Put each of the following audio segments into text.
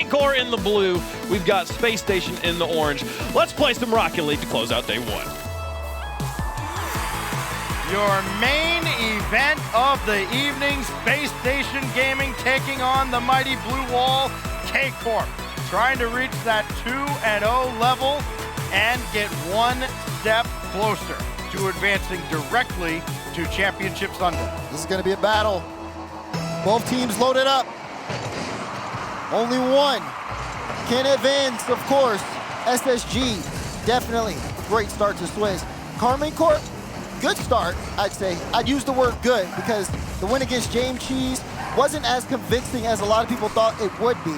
Karmine Corp in the blue. We've got Spacestation in the orange. Let's play some Rocket League to close out day one. Your main event of the evening, Spacestation Gaming taking on the mighty Blue Wall K-Corp, trying to reach that 2-0 level and get one step closer to advancing directly to Championship Sunday. This is going to be a battle. Both teams loaded up. Only one can advance, of course. SSG, definitely great start to Swiss. Karmine Corp, good start, I'd say. I'd use the word good because the win against James Cheese wasn't as convincing as a lot of people thought it would be.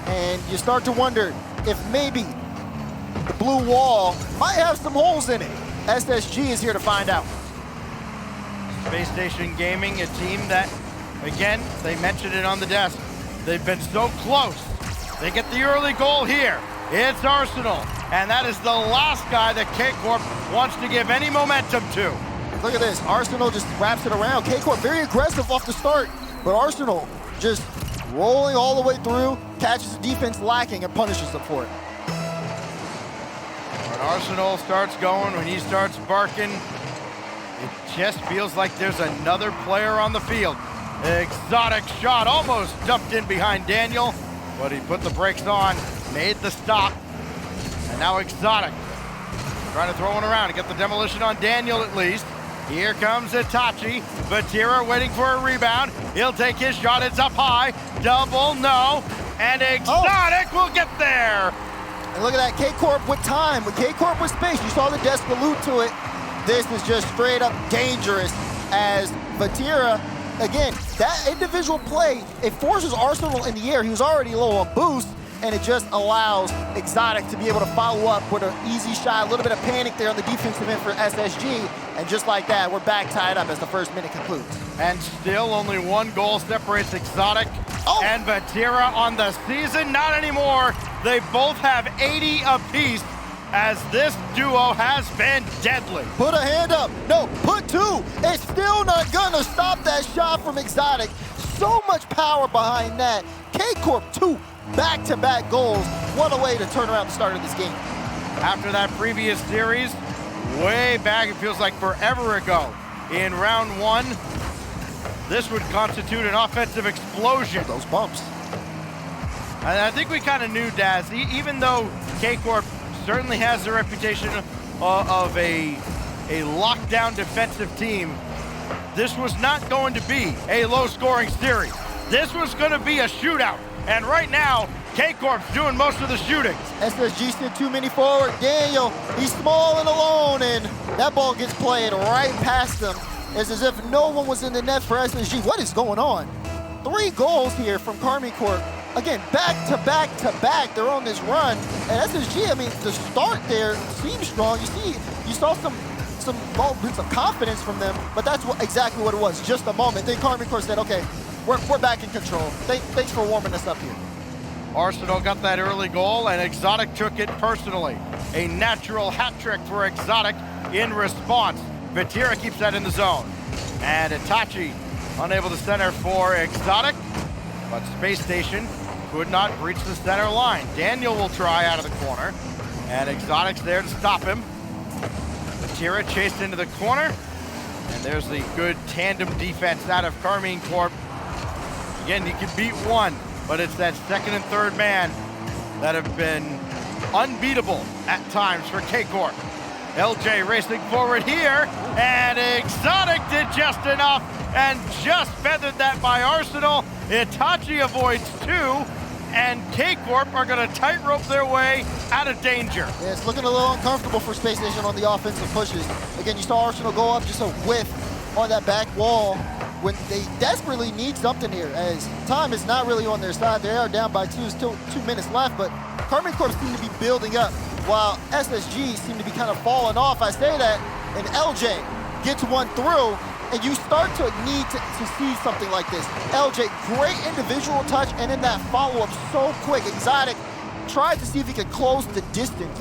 And you start to wonder if maybe the Blue Wall might have some holes in it. SSG is here to find out. Spacestation Gaming, a team that, again, they mentioned it on the desk, they've been so close. They get the early goal here. It's Arsenal, and that is the last guy that K-Corp wants to give any momentum to. Look at this, Arsenal just wraps it around. K-Corp very aggressive off the start, but Arsenal just rolling all the way through, catches the defense lacking and punishes them for it. When Arsenal starts going, when he starts barking, it just feels like there's another player on the field. Exotic shot, almost dumped in behind Daniel, but he put the brakes on, made the stop, and now Exotic trying to throw one around to get the demolition on Daniel at least. Here comes Itachi. Vatira waiting for a rebound. He'll take his shot, it's up high, double, no, and Exotic will get there. And look at that, K-Corp with time, with K-Corp with space. You saw the desk allude to it. This is just straight up dangerous as Vatira, again, that individual play, it forces Arsenal in the air. He was already low on boost, and it just allows Exotic to be able to follow up with an easy shot, a little bit of panic there on the defensive end for SSG, and just like that, we're back tied up as the first minute concludes. And still only one goal separates Exotic and Vatira on the season. Not anymore. They both have 80 apiece as this duo has been deadly. Put a hand up. No, put two. It's still not gonna stop that shot from Exotic. So much power behind that. K-Corp, 2 back-to-back goals. What a way to turn around the start of this game. After that previous series, way back, it feels like forever ago, in round 1, this would constitute an offensive explosion. Those bumps. And I think we kind of knew, Daz, even though K-Corp certainly has the reputation of a lockdown defensive team, this was not going to be a low-scoring series. This was going to be a shootout. And right now, K-Corp's doing most of the shooting. SSG sent too many forward. Daniel, he's small and alone, and that ball gets played right past him. It's as if no one was in the net for SSG. What is going on? 3 goals here from Karmine Corp. Again, back to back to back, they're on this run. And SSG, I mean, the start there seems strong. You saw some moments of confidence from them, but that's exactly what it was, just a moment. Then Karmine Corp said, okay, we're back in control. Thanks for warming us up here. Arsenal got that early goal, and Exotic took it personally. A natural hat trick for Exotic in response. Vatira keeps that in the zone. And Itachi unable to center for Exotic, but Spacestation could not breach the center line. Daniel will try out of the corner, and Exotic's there to stop him. Vatira chased into the corner, and there's the good tandem defense out of Karmine Corp. Again, you can beat one, but it's that second and third man that have been unbeatable at times for K-Corp. LJ racing forward here, and Exotic did just enough and just feathered that by Arsenal. Itachi avoids 2, and K-Corp are going to tightrope their way out of danger. Yeah, it's looking a little uncomfortable for Space Station on the offensive pushes. Again, you saw Arsenal go up just a whiff on that back wall when they desperately need something here, as time is not really on their side. They are down by 2, still 2 minutes left, but Karmine Corp seem to be building up, while SSG seem to be kind of falling off. I say that, and LJ gets one through, and you start to need to see something like this. LJ, great individual touch, and in that follow-up so quick. Exotic tried to see if he could close the distance,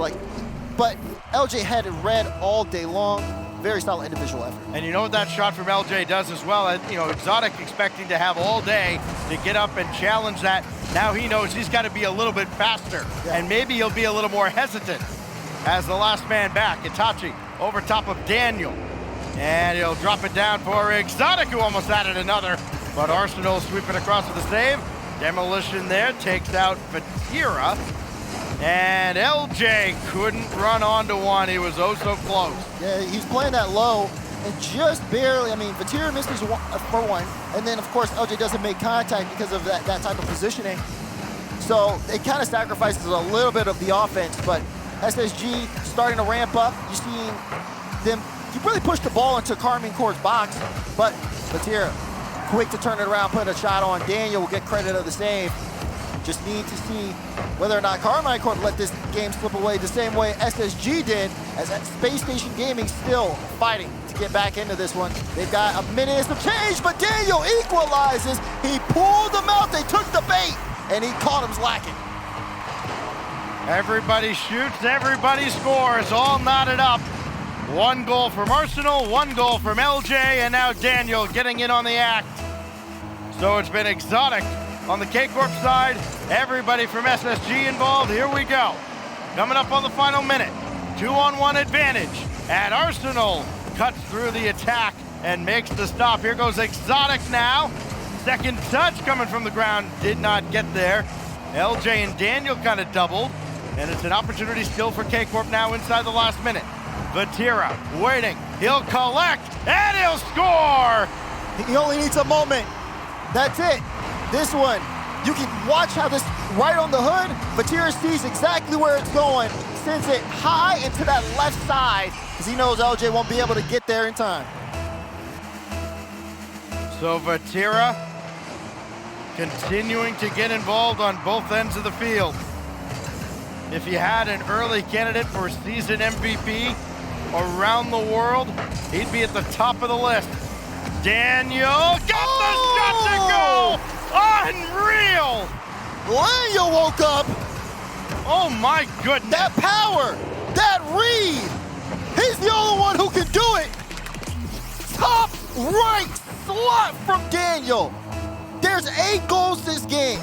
but LJ had it read all day long. very solid individual effort. And you know what that shot from LJ does as well? And, you know, Exotic expecting to have all day to get up and challenge that. Now he knows he's got to be a little bit faster, and maybe he'll be a little more hesitant as the last man back. Itachi over top of Daniel, and he'll drop it down for Exotic, who almost added another, but Arsenal sweeping across with the save. Demolition there takes out Vatira, and LJ couldn't run onto one. He was oh so close. Yeah, he's playing that low and just barely. I mean, Vatira misses for one, and then of course LJ doesn't make contact because of that type of positioning. So it kind of sacrifices a little bit of the offense, but SSG starting to ramp up. You're seeing them really push the ball into Karmine Corp's box, but Vatira quick to turn it around, put a shot on. Daniel will get credit of the save. Just need to see whether or not Karmine Corp let this game slip away the same way SSG did, as Space Station Gaming still fighting to get back into this one. They've got a minute and some change, but Daniel equalizes. He pulled them out, they took the bait, and he caught him slacking. Everybody shoots, everybody scores, all knotted up. One goal from Arsenal, one goal from LJ, and now Daniel getting in on the act. So it's been Exotic on the K-Corp side, everybody from SSG involved. Here we go. Coming up on the final minute, 2-on-1 advantage, and Arsenal cuts through the attack and makes the stop. Here goes Exotic now. Second touch coming from the ground, did not get there. LJ and Daniel kind of doubled, and it's an opportunity still for K-Corp now inside the last minute. Vatira waiting, he'll collect, and he'll score! He only needs a moment. That's it. This one, you can watch how this, right on the hood, Vatira sees exactly where it's going, sends it high into that left side, because he knows LJ won't be able to get there in time. So Vatira continuing to get involved on both ends of the field. If you had an early candidate for season MVP around the world, he'd be at the top of the list. Daniel got the shot to go! Unreal! Daniel woke up. Oh my goodness. That power, that read. He's the only one who can do it. Top right slot from Daniel. There's 8 goals this game.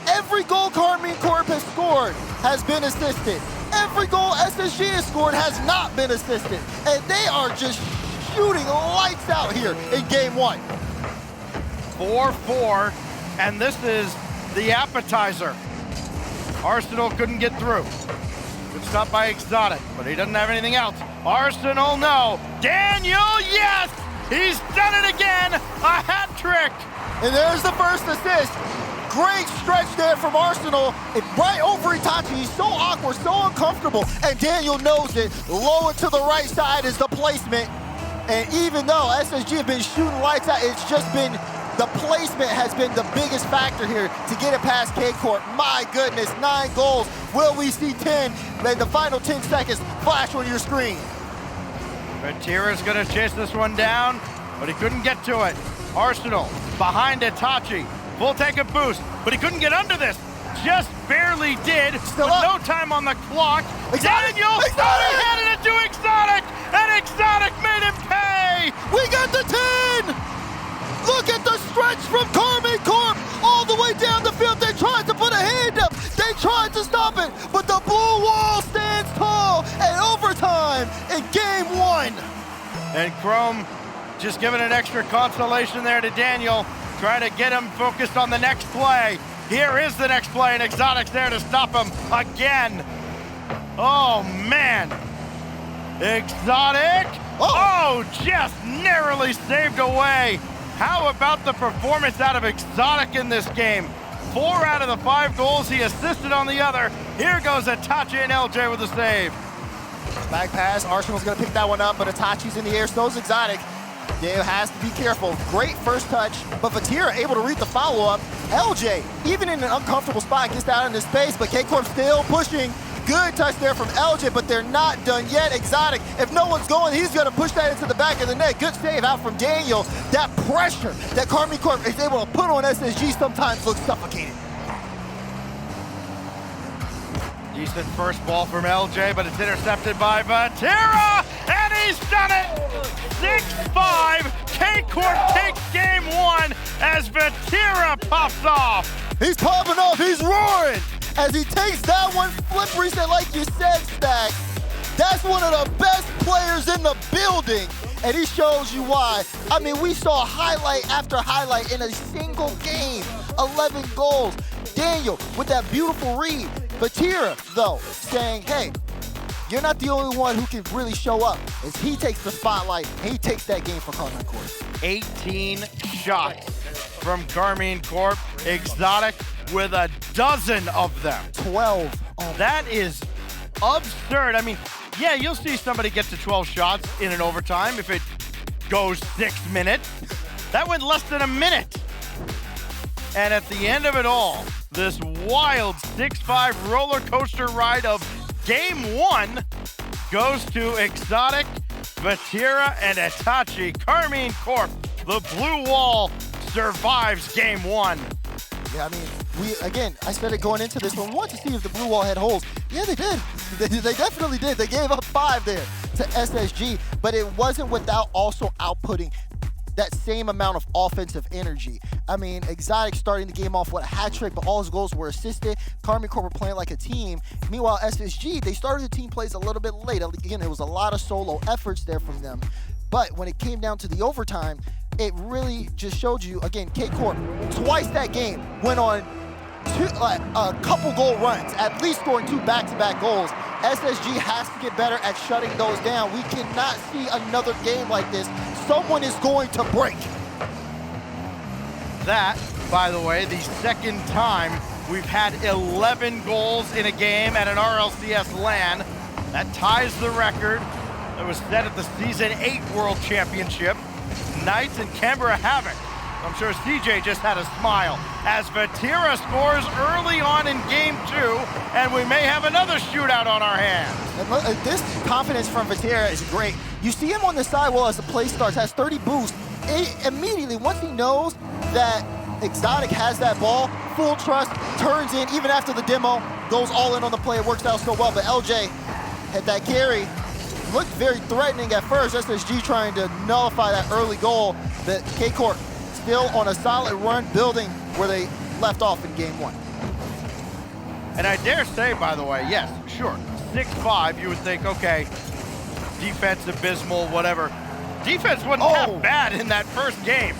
Every goal Karmine Corp has scored has been assisted. Every goal SSG has scored has not been assisted. And they are just shooting lights out here in game 1. 4-4, and this is the appetizer. Arsenal couldn't get through. Good stop by Exotic, but he doesn't have anything else. Arsenal, no. Daniel, yes! He's done it again! A hat trick! And there's the first assist. Great stretch there from Arsenal. Right over Itachi. He's so awkward, so uncomfortable. And Daniel knows it. Low and to the right side is the placement. And even though SSG have been shooting lights out, it's just been, the placement has been the biggest factor here to get it past K-Corp. My goodness, 9 goals. Will we see 10? Then the final 10 seconds flash on your screen. Vatira's gonna chase this one down, but he couldn't get to it. Arsenal behind Itachi. Full take a boost, but he couldn't get under this. Just barely did. Still with up. no time on the clock. Exotic! Daniel Exotic! handed it to Exotic, and Exotic made him pay. We got the 10! Look at the stretch from Karmine Corp all the way down the field. They tried to put a hand up. They tried to stop it, but the blue wall stands tall. And overtime in game 1. And Chrome just giving an extra consolation there to Daniel, trying to get him focused on the next play. Here is the next play, and Exotic's there to stop him again. Oh, man. Exotic. Oh, just narrowly saved away. How about the performance out of Exotic in this game? 4 out of the 5 goals, he assisted on the other. Here goes Itachi and LJ with the save. Back pass, Arsenal's gonna pick that one up, but Itachi's in the air, so's Exotic. Daniel has to be careful. Great first touch, but Vatira able to read the follow-up. LJ, even in an uncomfortable spot, gets down into space, but K-Corp still pushing. Good touch there from LJ, but they're not done yet. Exotic, if no one's going, he's gonna push that into the back of the net. Good save out from Daniel. That pressure that Karmine Corp is able to put on SSG sometimes looks suffocating. Decent first ball from LJ, but it's intercepted by Vatira, and he He's done it! 6-5. K-Corp takes game one as Vatira pops off. He's popping off, he's roaring! As he takes that one flip reset like you said, Stacks. That's one of the best players in the building, and he shows you why. I mean, we saw highlight after highlight in a single game, 11 goals. Daniel with that beautiful read. Vatira, though, saying, hey, you're not the only one who can really show up, as he takes the spotlight, and he takes that game for Karmine Corp. 18 shots from Karmine Corp. Exotic with a dozen of them. 12. Oh, That is absurd. I mean, yeah, you'll see somebody get to 12 shots in an overtime if it goes 6 minutes. That went less than a minute. And at the end of it all, this wild 6-5 roller coaster ride of game one goes to Exotic, Vatira, and Itachi. Karmine Corp, the blue wall, survives game one. Yeah, I mean, I said it going into this one, we want to see if the blue wall had holes. Yeah, they did. They definitely did. They gave up 5 there to SSG, but it wasn't without also outputting that same amount of offensive energy. I mean, Exotic starting the game off with a hat trick, but all his goals were assisted. Karmine Corp were playing like a team. Meanwhile, SSG, they started the team plays a little bit late. Again, there was a lot of solo efforts there from them. But when it came down to the overtime, it really just showed you, again, K-Corp, twice that game went on a couple goal runs, at least scoring 2 back-to-back goals. SSG has to get better at shutting those down. We cannot see another game like this. Someone is going to break. That, by the way, the second time we've had 11 goals in a game at an RLCS LAN. That ties the record that was set at the Season 8 World Championship. Knights and Canberra Havoc. I'm sure CJ just had a smile as Vatira scores early on in game 2, and we may have another shootout on our hands. And this confidence from Vatira is great. You see him on the sidewall as the play starts, has 30 boost. Immediately, once he knows that Exotic has that ball, full trust, turns in, even after the demo, goes all in on the play. It works out so well, but LJ had that carry. Looked very threatening at first. SSG trying to nullify that early goal, but K-Corp still on a solid run, building where they left off in game one. And I dare say, by the way, yes, sure, 6-5, you would think, okay, defense abysmal, whatever. Defense wasn't that bad in that first game.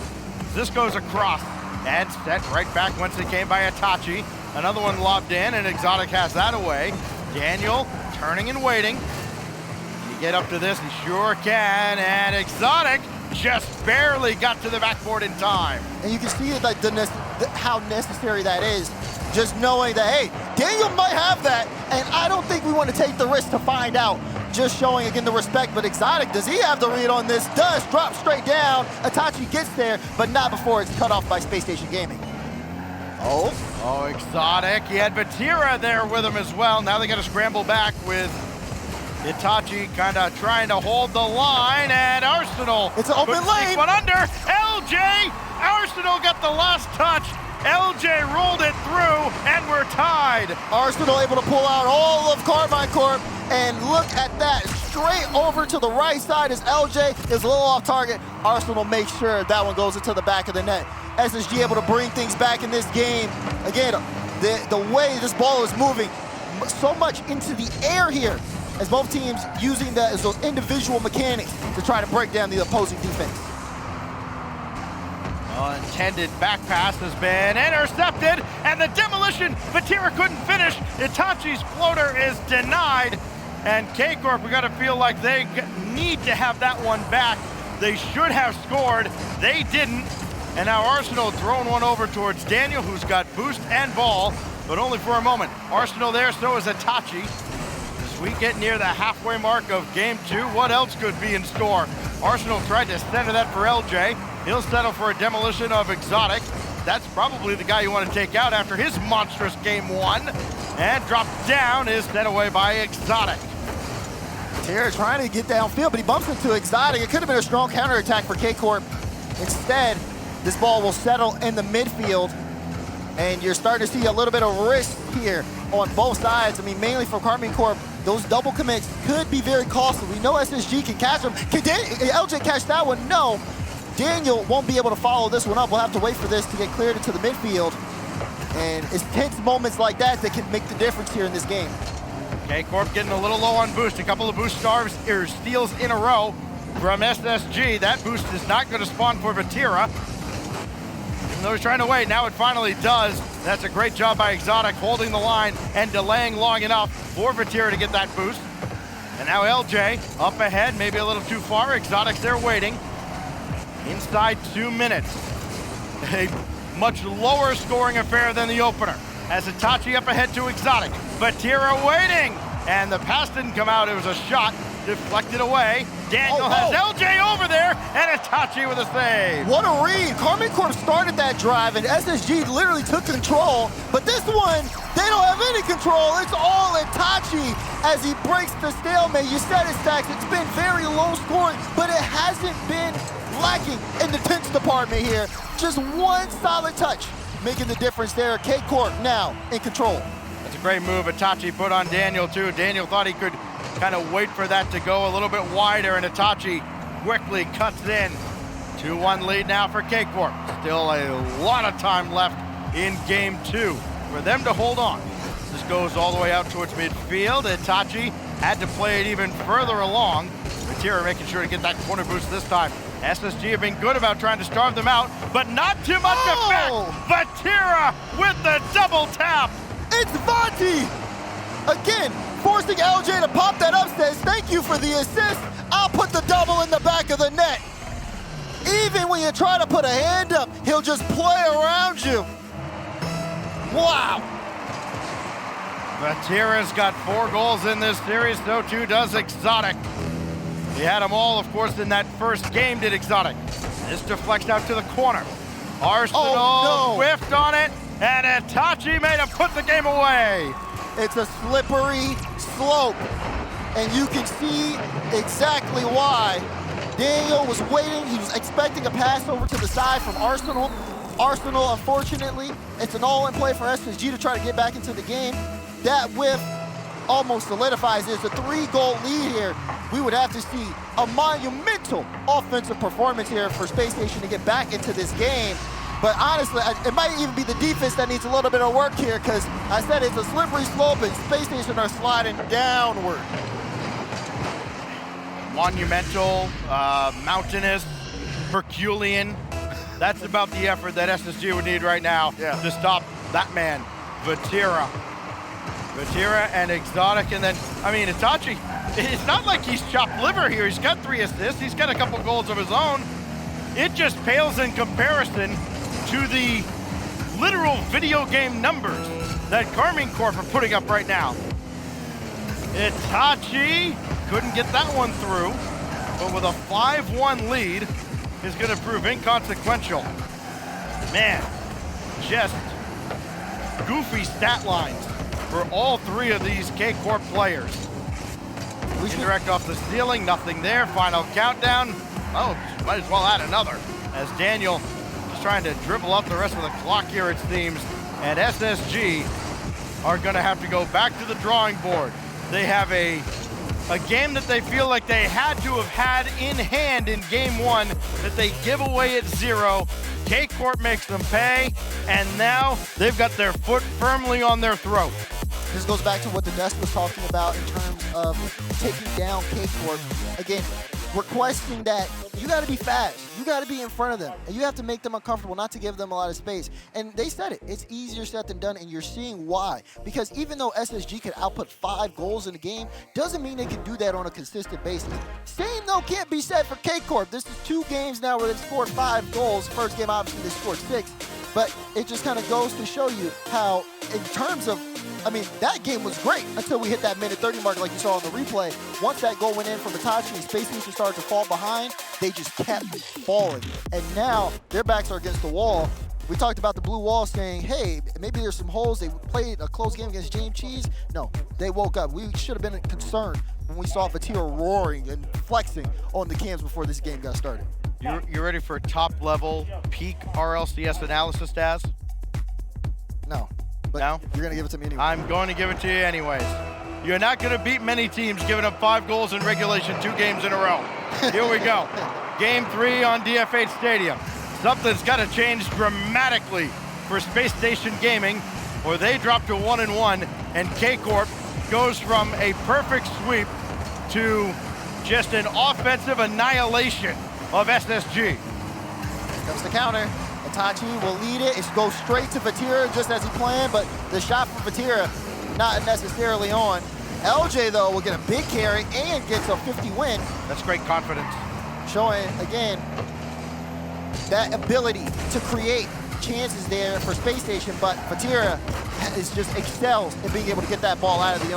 This goes across and set right back once it came by Itachi. Another one lobbed in, and Exotic has that away. Daniel turning and waiting. Can he get up to this? He sure can, and Exotic just barely got to the backboard in time. And you can see it, like how necessary that is. Just knowing that, hey, Daniel might have that, and I don't think we want to take the risk to find out. Just showing, again, the respect, but Exotic, does he have the read on this? Does, drop straight down. Itachi gets there, but not before it's cut off by Spacestation Gaming. Oh, Exotic. He had Vatira there with him as well. Now they got to scramble back with Itachi kind of trying to hold the line, and Arsenal. It's an open lane. One under. LJ. Arsenal got the last touch. LJ rolled it through, and we're tied. Arsenal able to pull out all of Karmine Corp, and look at that. Straight over to the right side is LJ. Is a little off target. Arsenal makes sure that one goes into the back of the net. SSG able to bring things back in this game. Again, the way this ball is moving so much into the air here, as both teams using that as those individual mechanics to try to break down the opposing defense. Intended back pass has been intercepted, and the demolition, Vatira couldn't finish. Itachi's floater is denied, and K-Corp, we gotta feel like they need to have that one back. They should have scored, they didn't, and now Arsenal throwing one over towards Daniel, who's got boost and ball, but only for a moment. Arsenal there, so is Itachi. As we get near the halfway mark of game 2, what else could be in store? Arsenal tried to center that for LJ. He'll settle for a demolition of Exotic. That's probably the guy you want to take out after his monstrous game 1. And dropped down is set away by Exotic. Terra trying to get downfield, but he bumps into Exotic. It could have been a strong counterattack for K-Corp. Instead, this ball will settle in the midfield. And you're starting to see a little bit of risk here on both sides. I mean, mainly for Karmine Corp, those double commits could be very costly. We know SSG can catch them. Can LJ catch that one? No. Daniel won't be able to follow this one up. We'll have to wait for this to get cleared into the midfield. And it's tense moments like that that can make the difference here in this game. K-Corp getting a little low on boost. A couple of boost steals in a row from SSG. That boost is not going to spawn for Vatira. Even though he's trying to wait, now it finally does. That's a great job by Exotic holding the line and delaying long enough for Vatira to get that boost. And now LJ up ahead, maybe a little too far. Exotic's there waiting. Inside 2 minutes. A much lower scoring affair than the opener. As Itachi up ahead to Exotic. Vatira waiting, and the pass didn't come out. It was a shot deflected away. Daniel has LJ over there, and Itachi with a save. What a read. Karmine Corp started that drive, and SSG literally took control. But this one, they don't have any control. It's all Itachi as he breaks the stalemate. You said it, Stacks. It's been very low scoring, but it hasn't been lacking in the tense department here. Just one solid touch making the difference there. K-Corp now in control. That's a great move Itachi put on Daniel too. Daniel thought he could kind of wait for that to go a little bit wider, and Itachi quickly cuts in. 2-1 lead now for K-Corp. Still a lot of time left in game 2 for them to hold on. This goes all the way out towards midfield. Itachi had to play it even further along. Vatira making sure to get that corner boost this time. SSG have been good about trying to starve them out, but not too much effect. Vatira with the double tap. It's Vati! Again, forcing LJ to pop that up, says, thank you for the assist. I'll put the double in the back of the net. Even when you try to put a hand up, he'll just play around you. Wow. Vatira's got 4 goals in this series, so too does Exotic. He had them all, of course, in that first game, did Exotic. This deflects out to the corner. Arsenal whiffed on it, and Itachi made him put the game away. It's a slippery slope, and you can see exactly why. Daniel was waiting. He was expecting a pass over to the side from Arsenal. Arsenal, unfortunately, it's an all-in play for SSG to try to get back into the game. That whiff almost solidifies it. It's a 3-goal lead here. We would have to see a monumental offensive performance here for Spacestation to get back into this game. But honestly, it might even be the defense that needs a little bit of work here, because I said it's a slippery slope and Spacestation are sliding downward. Monumental, mountainous, Herculean. That's about the effort that SSG would need right now to stop that man, Vatira. Vatira and Exotic, and then, I mean, Itachi, it's not like he's chopped liver here. He's got 3 assists. He's got a couple goals of his own. It just pales in comparison to the literal video game numbers that Karmine Corp are putting up right now. Itachi couldn't get that one through, but with a 5-1 lead, is going to prove inconsequential. Man, just goofy stat lines for all 3 of these K-Corp players. Redirect off the ceiling, nothing there. Final countdown. Oh, might as well add another, as Daniel is trying to dribble up the rest of the clock here, it seems. And SSG are going to have to go back to the drawing board. They have a game that they feel like they had to have had in hand in game 1 that they give away at 0. K-Corp makes them pay, and now they've got their foot firmly on their throat. This goes back to what the desk was talking about in terms of taking down K-Corp. Again, requesting that you got to be fast. You got to be in front of them. And you have to make them uncomfortable, not to give them a lot of space. And they said it. It's easier said than done, and you're seeing why. Because even though SSG can output 5 goals in a game, doesn't mean they can do that on a consistent basis. Same, though, can't be said for K-Corp. This is 2 games now where they've scored 5 goals. First game, obviously, they scored 6. But it just kind of goes to show you how, in terms of, I mean, that game was great until we hit that minute 30 mark like you saw on the replay. Once that goal went in from Itachi and Spacestation started to fall behind, they just kept falling. And now their backs are against the wall. We talked about the blue wall saying, hey, maybe there's some holes. They played a close game against James Cheese. No, they woke up. We should have been concerned when we saw Vatira roaring and flexing on the cams before this game got started. You ready for top-level peak RLCS analysis, Daz? No. But No? you're going to give it to me anyway. I'm going to give it to you anyways. You're not going to beat many teams giving up 5 goals in regulation 2 games in a row. Here we go. Game 3 on DFH Stadium. Something's got to change dramatically for Space Station Gaming, or they drop to 1-1, and K-Corp goes from a perfect sweep to just an offensive annihilation of SSG. Comes the counter. Itachi will lead it. It goes straight to Vatira just as he planned, but the shot from Vatira not necessarily on. LJ, though, will get a big carry and gets a 50 win. That's great confidence. Showing, again, that ability to create chances there for Space Station, but Vatira is just excels in being able to get that ball out of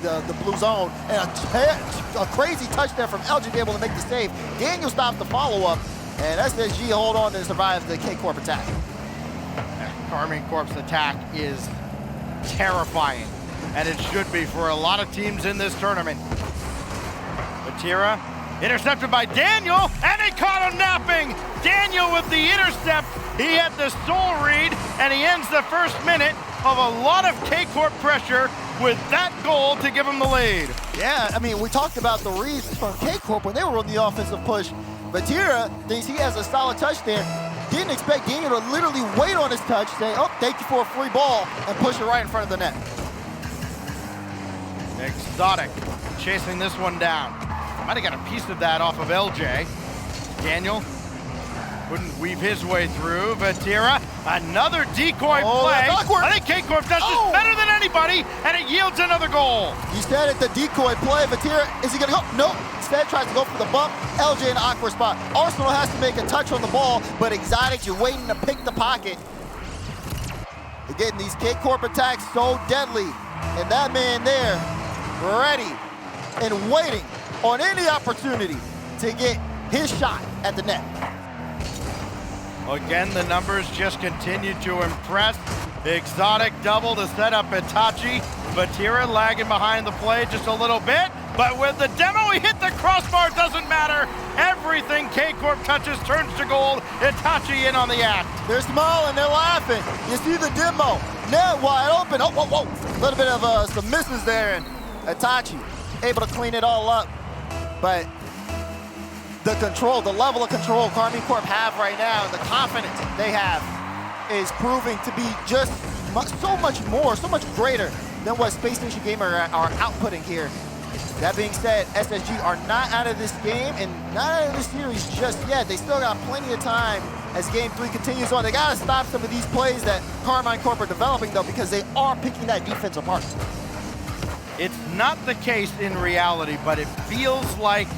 the blue zone. And a crazy touch there from LJ to be able to make the save. Daniel stops the follow-up, and SSG hold on to survive the K-Corp attack. Karmine Corp's attack is terrifying, and it should be for a lot of teams in this tournament. Vatira intercepted by Daniel, and he caught him napping. Daniel with the intercept. He had the soul read, and he ends the first minute of a lot of K-Corp pressure with that goal to give him the lead. Yeah, I mean, we talked about the reads from K-Corp when they were on the offensive push. Vatira thinks he has a solid touch there. Didn't expect Daniel to literally wait on his touch, say, oh, thank you for a free ball, and push it right in front of the net. Exotic chasing this one down. Might have got a piece of that off of LJ. Daniel couldn't weave his way through. Vatira, another decoy play. I think K-Corp does this better than anybody, and it yields another goal. He said it, the decoy play. Vatira, is he gonna go? Nope. Instead tries to go for the bump. LJ in an awkward spot. Arsenal has to make a touch on the ball, but Exotic, you're waiting to pick the pocket. Again, these K-Corp attacks so deadly, and that man there, ready and waiting on any opportunity to get his shot at the net. Again, the numbers just continue to impress. The Exotic double to set up Itachi. Vatira lagging behind the play just a little bit, but with the demo, he hit the crossbar, doesn't matter. Everything K-Corp touches turns to gold. Itachi in on the act. They're smiling, they're laughing. You see the demo, net wide open. Oh, whoa, whoa. A little bit of some misses there, and Itachi able to clean it all up. But the control, the level of control Karmine Corp have right now, and the confidence they have is proving to be just so much more, so much greater than what Space Station Gamer are outputting here. That being said, SSG are not out of this game and not out of this series just yet. They still got plenty of time as Game 3 continues on. They got to stop some of these plays that Karmine Corp are developing, though, because they are picking that defense apart. It's not the case in reality, but it feels like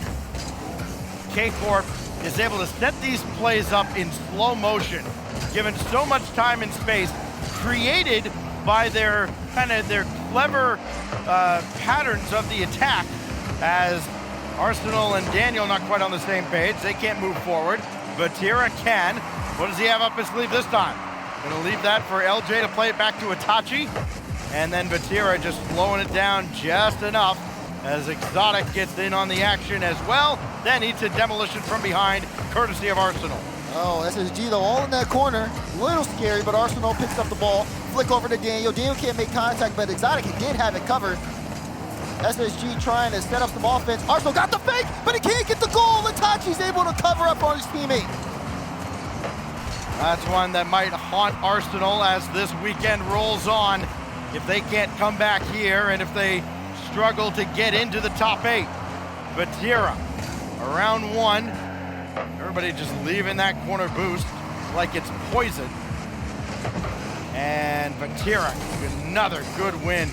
K-Corp is able to set these plays up in slow motion, given so much time and space, created by their clever patterns of the attack, as Arsenal and Daniel not quite on the same page. They can't move forward. Vatira can. What does he have up his sleeve this time? Gonna leave that for LJ to play it back to Itachi. And then Vatira just slowing it down just enough as Exotic gets in on the action as well. Then eats a demolition from behind, courtesy of Arsenal. Oh, SSG though, all in that corner. A little scary, but Arsenal picks up the ball. Flick over to Daniel. Daniel can't make contact, but Exotic, he did have it covered. SSG trying to set up some offense. Arsenal got the fake, but he can't get the goal. Itachi's able to cover up on his teammate. That's one that might haunt Arsenal as this weekend rolls on. If they can't come back here and if they struggle to get into the top 8. Vatira, around 1. Everybody just leaving that corner boost like it's poison. And Vatira, another good win.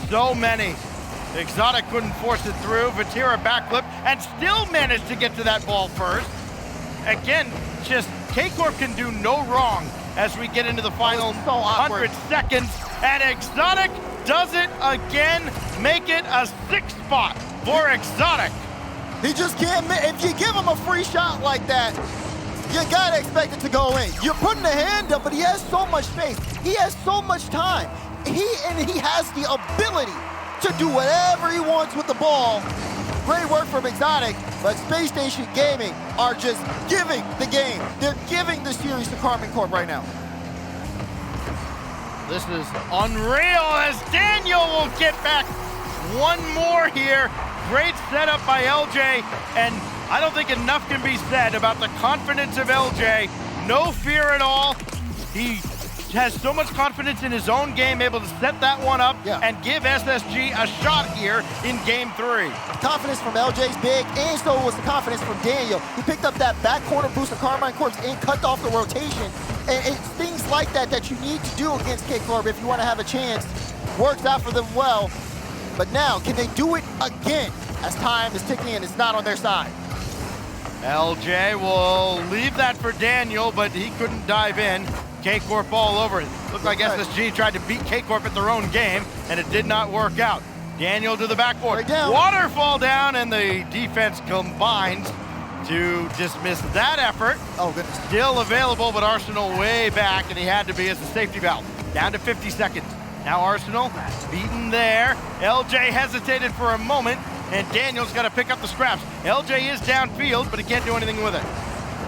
So many. Exotic couldn't force it through. Vatira backflip and still managed to get to that ball first. Again, just K-Corp can do no wrong as we get into the final 100 seconds. And Exotic does it again, make it a 6th spot for Exotic. He just can't, if you give him a free shot like that, you gotta expect it to go in. You're putting a hand up, but he has so much space. He has so much time. He has the ability to do whatever he wants with the ball. Great work from Exotic, but Space Station Gaming are just giving the game. They're giving the series to Karmine Corp right now. This is unreal as Daniel will get back one more here. Great setup by LJ, and I don't think enough can be said about the confidence of LJ. No fear at all. He has so much confidence in his own game, able to set that one up and give SSG a shot here in game 3. Confidence from LJ's big, and so was the confidence from Daniel. He picked up that back corner boost of Karmine Corp and cut off the rotation. And it's things like that that you need to do against K-Corp if you want to have a chance. Works out for them well. But now, can they do it again as time is ticking and it's not on their side? LJ will leave that for Daniel, but he couldn't dive in. K-Corp all over it. Looked like SSG tried to beat K-Corp at their own game, and it did not work out. Daniel to the backboard. Waterfall down, and the defense combines to dismiss that effort. Oh, goodness. Still available, but Arsenal way back, and he had to be as a safety valve. Down to 50 seconds. Now Arsenal beaten there. LJ hesitated for a moment, and Daniel's got to pick up the scraps. LJ is downfield, but he can't do anything with it.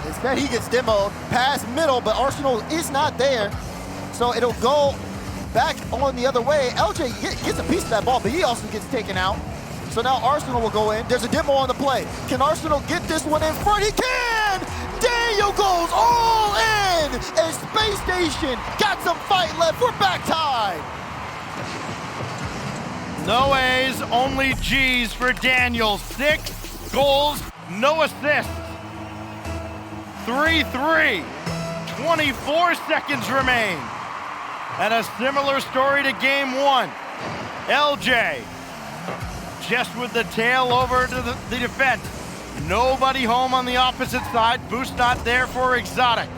Instead, he gets demoed past middle, but Arsenal is not there. So it'll go back on the other way. LJ gets a piece of that ball, but he also gets taken out. So now Arsenal will go in. There's a demo on the play. Can Arsenal get this one in front? He can! Daniel goes all in! And Space Station got some fight left. We're back tied. No A's, only G's for Daniel. 6 goals, no assists. 3-3, 24 seconds remain. And a similar story to game 1. LJ, just with the tail over to the defense. Nobody home on the opposite side. Boost not there for Exotic.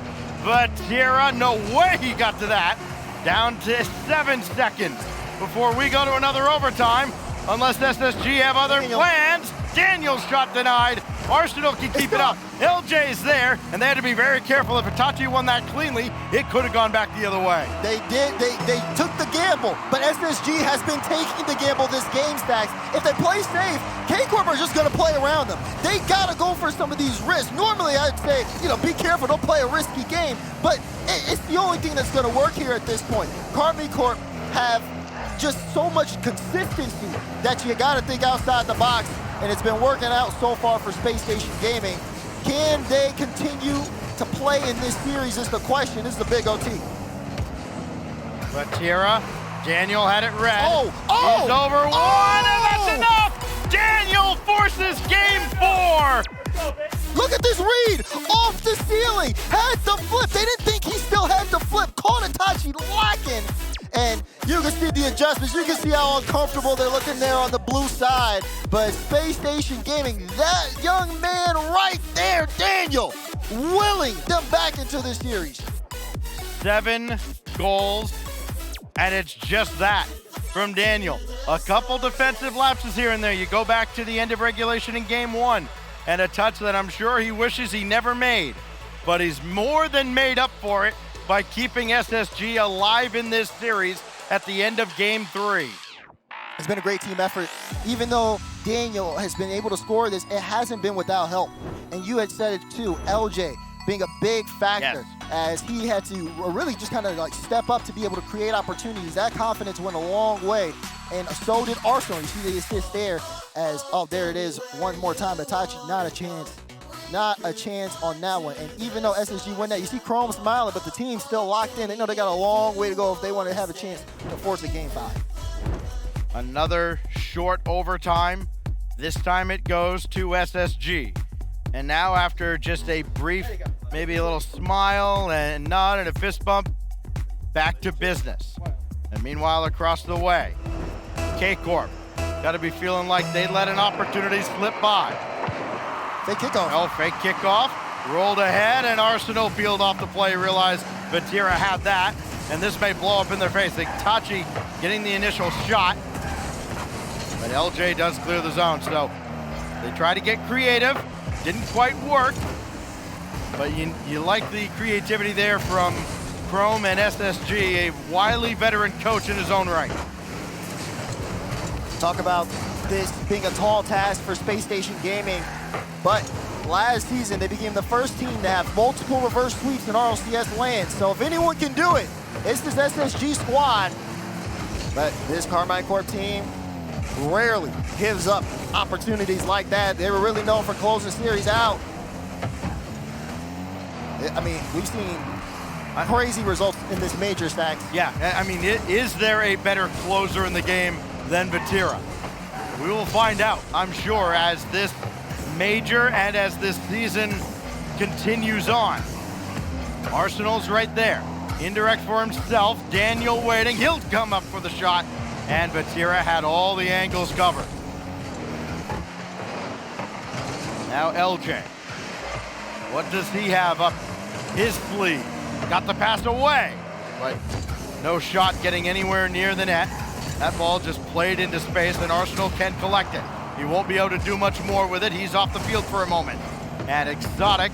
But Tierra, no way he got to that. Down to 7 seconds before we go to another overtime. Unless SSG have other plans. Daniel's shot denied. Arsenal can keep it up. LJ's there, and they had to be very careful. If Hitachi won that cleanly, it could have gone back the other way. They did. They took the gamble, but SSG has been taking the gamble this game, Stacks. If they play safe, K-Corp are just going to play around them. They got to go for some of these risks. Normally, I'd say, be careful, don't play a risky game, but it's the only thing that's going to work here at this point. Karmine Corp have just so much consistency that you got to think outside the box, and it's been working out so far for Space Station Gaming. Can they continue to play in this series is the question. This is the big OT. But Tierra, Daniel had it red. He's over one, and that's enough! Daniel forces game 4! Look at this read! Off the ceiling! Had the flip! They didn't think he still had the flip. Caught Hitachi lacking. And you can see the adjustments. You can see how uncomfortable they're looking there on the blue side. But Space Station Gaming, that young man right there, Daniel, willing them back into this series. 7 goals, and it's just that from Daniel. A couple defensive lapses here and there. You go back to the end of regulation in game 1, and a touch that I'm sure he wishes he never made. But he's more than made up for it by keeping SSG alive in this series at the end of game 3. It's been a great team effort. Even though Daniel has been able to score this, it hasn't been without help. And you had said it too, LJ being a big factor as he had to really just kind of like step up to be able to create opportunities. That confidence went a long way, and so did Arsenal. You see the assist there as, there it is, one more time. Hitachi, not a chance. Not a chance on that one. And even though SSG won that, you see Chrome smiling, but the team's still locked in. They know they got a long way to go if they want to have a chance to force a game 5. Another short overtime. This time it goes to SSG. And now after just a brief, maybe a little smile and nod and a fist bump, back to business. And meanwhile, across the way, K-Corp got to be feeling like they let an opportunity slip by. Fake kickoff. Oh, fake kickoff. Rolled ahead, and Arsenal peeled off the play. Realized Vatira had that, and this may blow up in their face. Hitachi getting the initial shot, but LJ does clear the zone. So they try to get creative. Didn't quite work, but you like the creativity there from Chrome and SSG, a wily veteran coach in his own right. Talk about this being a tall task for Space Station Gaming, but last season they became the first team to have multiple reverse sweeps in RLCS land. So if anyone can do it, It's this SSG squad. But this Karmine Corp team rarely gives up opportunities like that. They were really known for closing series out. I mean, we've seen crazy results in this major, Stacks. Yeah, I mean, is there a better closer in the game than Vatira? We will find out, I'm sure, as this major and as this season continues on. Arsenal's right there. Indirect for himself. Daniel waiting. He'll come up for the shot. And Vatira had all the angles covered. Now LJ. What does he have up his sleeve? Got the pass away, but no shot getting anywhere near the net. That ball just played into space, and Arsenal can collect it. He won't be able to do much more with it. He's off the field for a moment. And Exotic,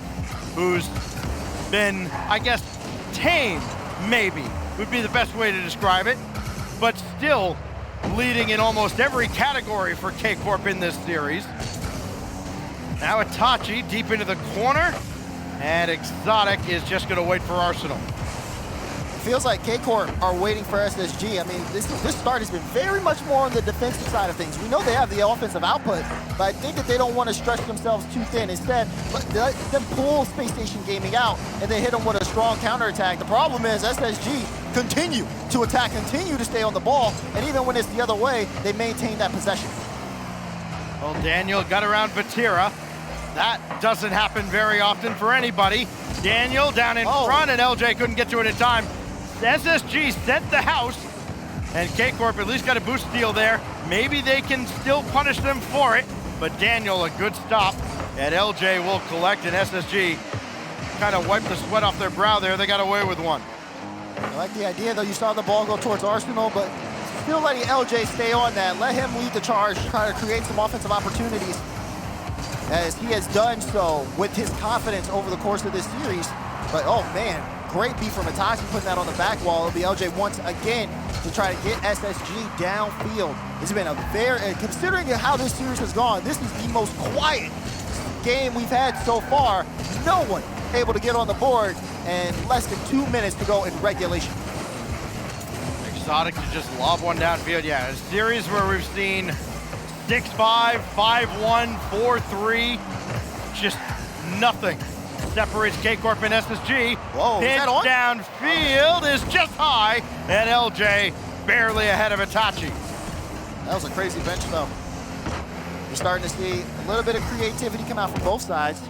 who's been, I guess, tame, maybe, would be the best way to describe it, but still leading in almost every category for K-Corp in this series. Now Itachi deep into the corner, and Exotic is just going to wait for Arsenal. It feels like K-Corp are waiting for SSG. I mean, this start has been very much more on the defensive side of things. We know they have the offensive output, but I think that they don't want to stretch themselves too thin. Instead, let them pull Space Station Gaming out, and they hit them with a strong counterattack. The problem is SSG continue to attack, continue to stay on the ball, and even when it's the other way, they maintain that possession. Well, Daniel got around Vatira. That doesn't happen very often for anybody. Daniel down in front, and LJ couldn't get to it in time. SSG sent the house, and K-Corp at least got a boost steal there. Maybe they can still punish them for it, but Daniel, a good stop, and LJ will collect, and SSG kind of wiped the sweat off their brow there. They got away with one. I like the idea, though. You saw the ball go towards Arsenal, but still letting LJ stay on that. Let him lead the charge, try to create some offensive opportunities, as he has done so with his confidence over the course of this series. But, oh, man, great beat from Itachi putting that on the back wall. It'll be LJ once again to try to get SSG downfield. This has been a very, considering how this series has gone, this is the most quiet game we've had so far. No one able to get on the board, and less than 2 minutes to go in regulation. Exotic to just lob one downfield. Yeah, a series where we've seen 6-5, 5-1, 4-3, just nothing separates K-Corp and SSG. Whoa, Pitch is that on? downfield is just high, and LJ barely ahead of Itachi. That was a crazy bench, though. You're starting to see a little bit of creativity come out from both sides,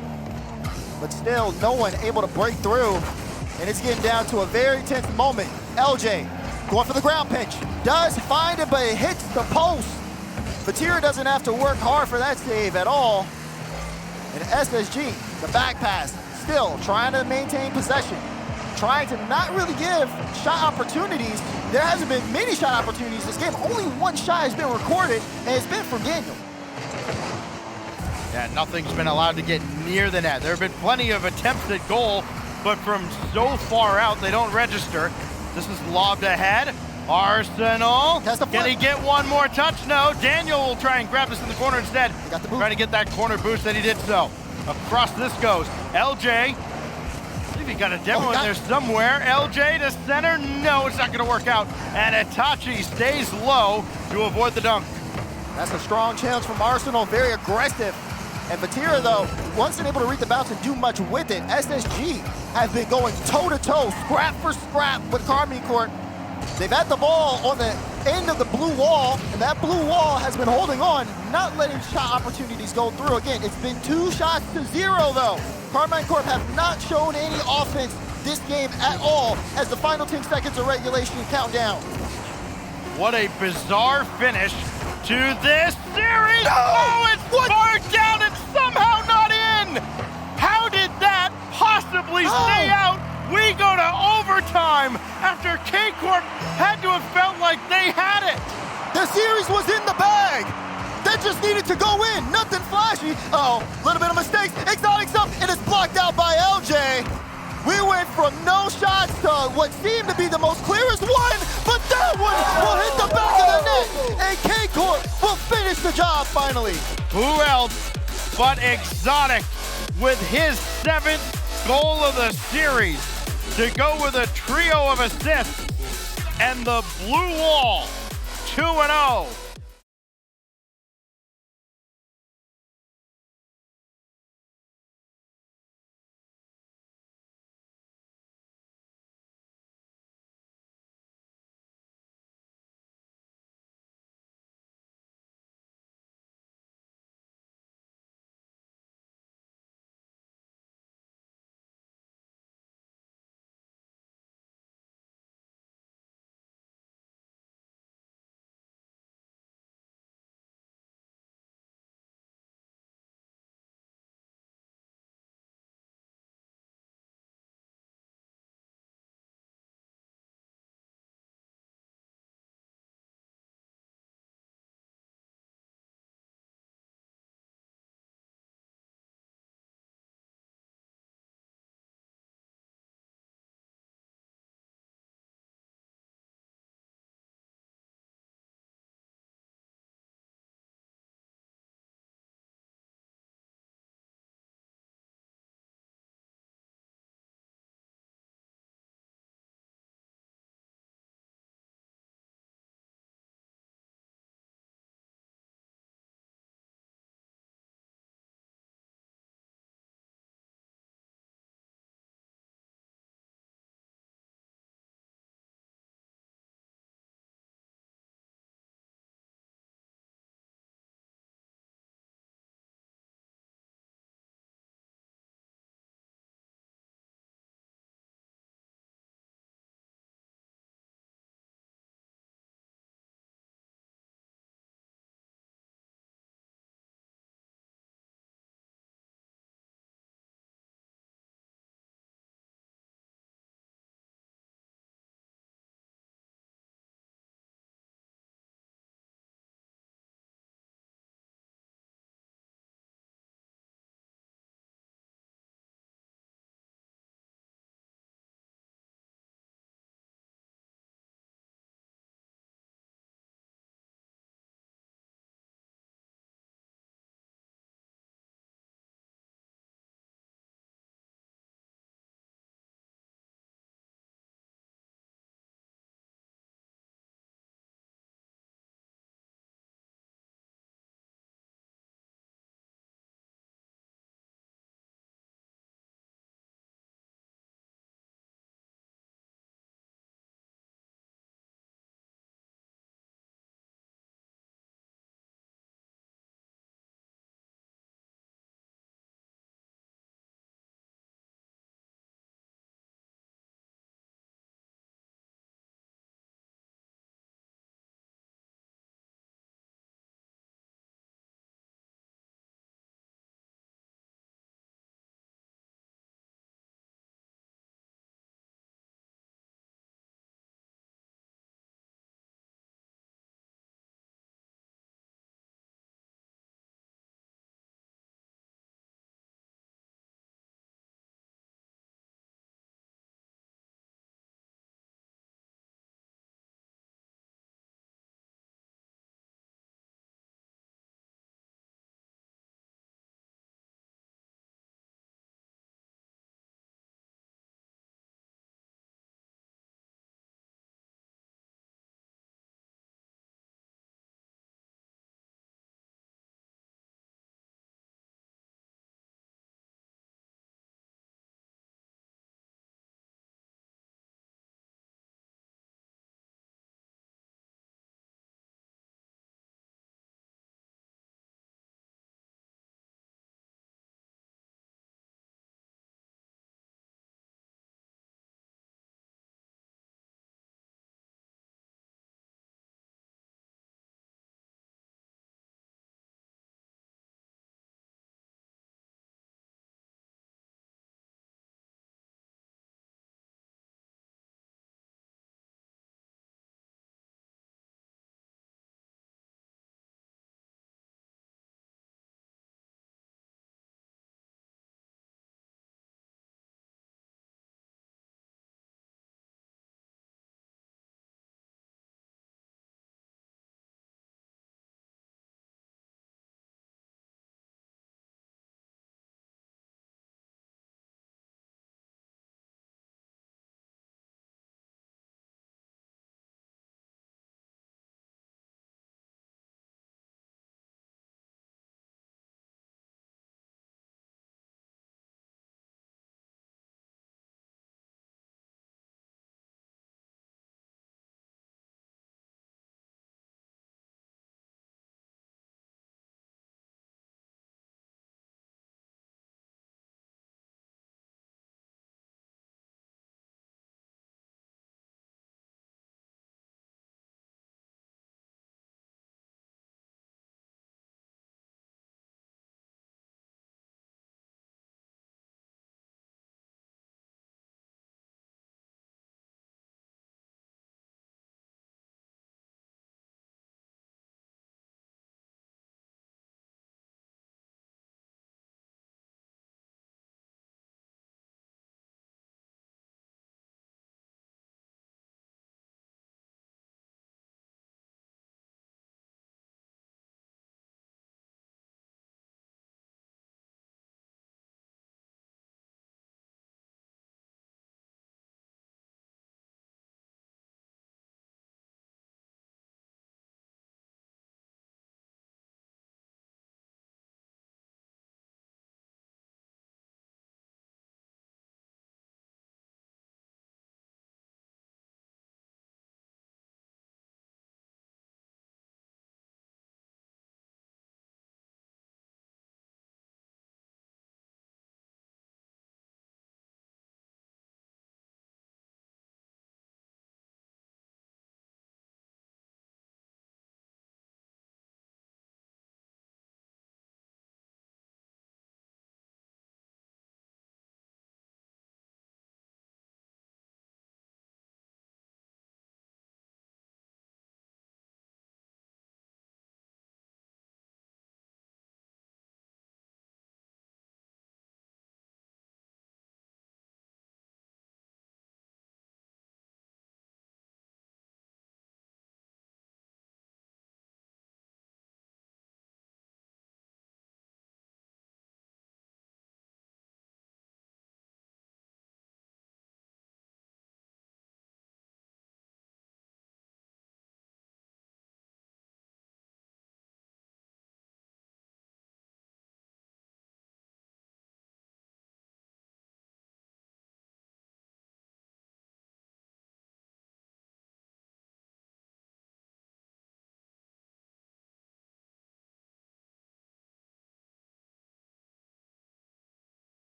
but still no one able to break through, and it's getting down to a very tense moment. LJ going for the ground pinch, does find it, but it hits the post. Vatira doesn't have to work hard for that save at all. And SSG, the back pass, still trying to maintain possession, trying to not really give shot opportunities. There hasn't been many shot opportunities this game. Only one shot has been recorded, and it's been from Daniel. Yeah, nothing's been allowed to get near the net. There have been plenty of attempts at goal, but from so far out, they don't register. This is lobbed ahead. Arsenal, can he get one more touch? No, Daniel will try and grab this in the corner instead. Trying to get that corner boost, and he did so. Across this goes. LJ, I believe he got a demo in there somewhere. LJ to center, no, it's not gonna work out. And Itachi stays low to avoid the dunk. That's a strong challenge from Arsenal, very aggressive. And Vatira, though, wasn't able to read the bounce and do much with it. SSG has been going toe-to-toe, scrap for scrap with Karmine Corp. They've had the ball on the end of the blue wall, and that blue wall has been holding on, not letting shot opportunities go through. Again, it's been 2 shots to 0, though. Karmine Corp have not shown any offense this game at all as the final 10 seconds of regulation count down. What a bizarre finish to this series. No! Oh, it's marked down and somehow not in. How did that possibly stay out? We go to overtime after K-Corp had to have felt like they had it. The series was in the bag. They just needed to go in, nothing flashy. Uh-oh, little bit of mistakes. Exotic's up, and it's blocked out by LJ. We went from no shots to what seemed to be the most clearest one, but that one will hit the back of the net, and K-Corp will finish the job finally. Who else but Exotic with his 7th goal of the series to go with a trio of assists, and the blue wall 2-0